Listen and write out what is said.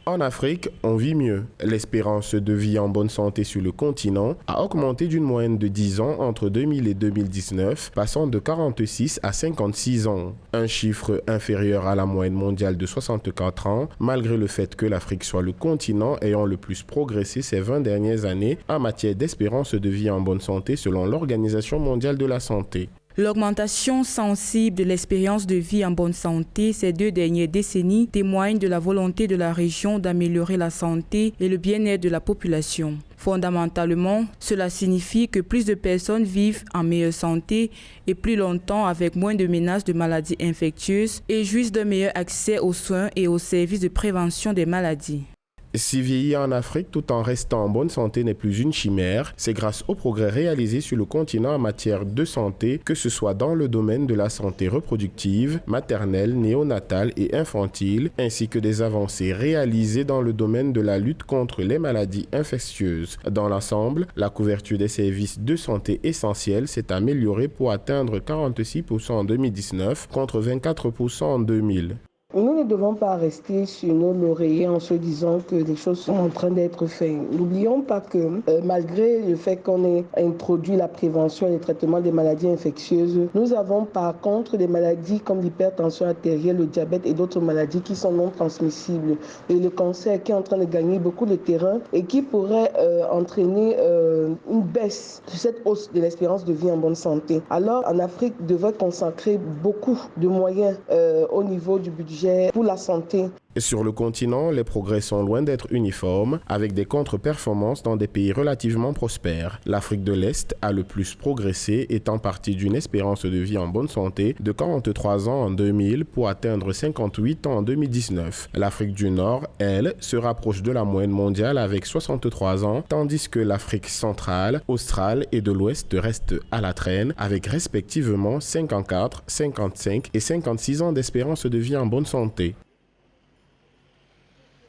En Afrique, on vit mieux. L'espérance de vie en bonne santé sur le continent a augmenté d'une moyenne de 10 ans entre 2000 et 2019, passant de 46 à 56 ans. Un chiffre inférieur à la moyenne mondiale de 64 ans, malgré le fait que l'Afrique soit le continent ayant le plus progressé ces 20 dernières années en matière d'espérance de vie en bonne santé selon l'Organisation mondiale de la santé. L'augmentation sensible de l'espérance de vie en bonne santé ces 2 dernières décennies témoigne de la volonté de la région d'améliorer la santé et le bien-être de la population. Fondamentalement, cela signifie que plus de personnes vivent en meilleure santé et plus longtemps avec moins de menaces de maladies infectieuses et jouissent d'un meilleur accès aux soins et aux services de prévention des maladies. Si vieillir en Afrique tout en restant en bonne santé n'est plus une chimère, c'est grâce aux progrès réalisés sur le continent en matière de santé, que ce soit dans le domaine de la santé reproductive, maternelle, néonatale et infantile, ainsi que des avancées réalisées dans le domaine de la lutte contre les maladies infectieuses. Dans l'ensemble, la couverture des services de santé essentiels s'est améliorée pour atteindre 46% en 2019 contre 24% en 2000. Nous ne devons pas rester sur nos lauriers en se disant que les choses sont en train d'être faites. N'oublions pas que malgré le fait qu'on ait introduit la prévention et le traitement des maladies infectieuses, nous avons par contre des maladies comme l'hypertension artérielle, le diabète et d'autres maladies qui sont non transmissibles. Et le cancer qui est en train de gagner beaucoup de terrain et qui pourrait entraîner une baisse de cette hausse de l'espérance de vie en bonne santé. Alors en Afrique devrait consacrer beaucoup de moyens au niveau du budget pour la santé. Sur le continent, les progrès sont loin d'être uniformes, avec des contre-performances dans des pays relativement prospères. L'Afrique de l'Est a le plus progressé, étant partie d'une espérance de vie en bonne santé de 43 ans en 2000 pour atteindre 58 ans en 2019. L'Afrique du Nord, elle, se rapproche de la moyenne mondiale avec 63 ans, tandis que l'Afrique centrale, australe et de l'Ouest restent à la traîne, avec respectivement 54, 55 et 56 ans d'espérance de vie en bonne santé.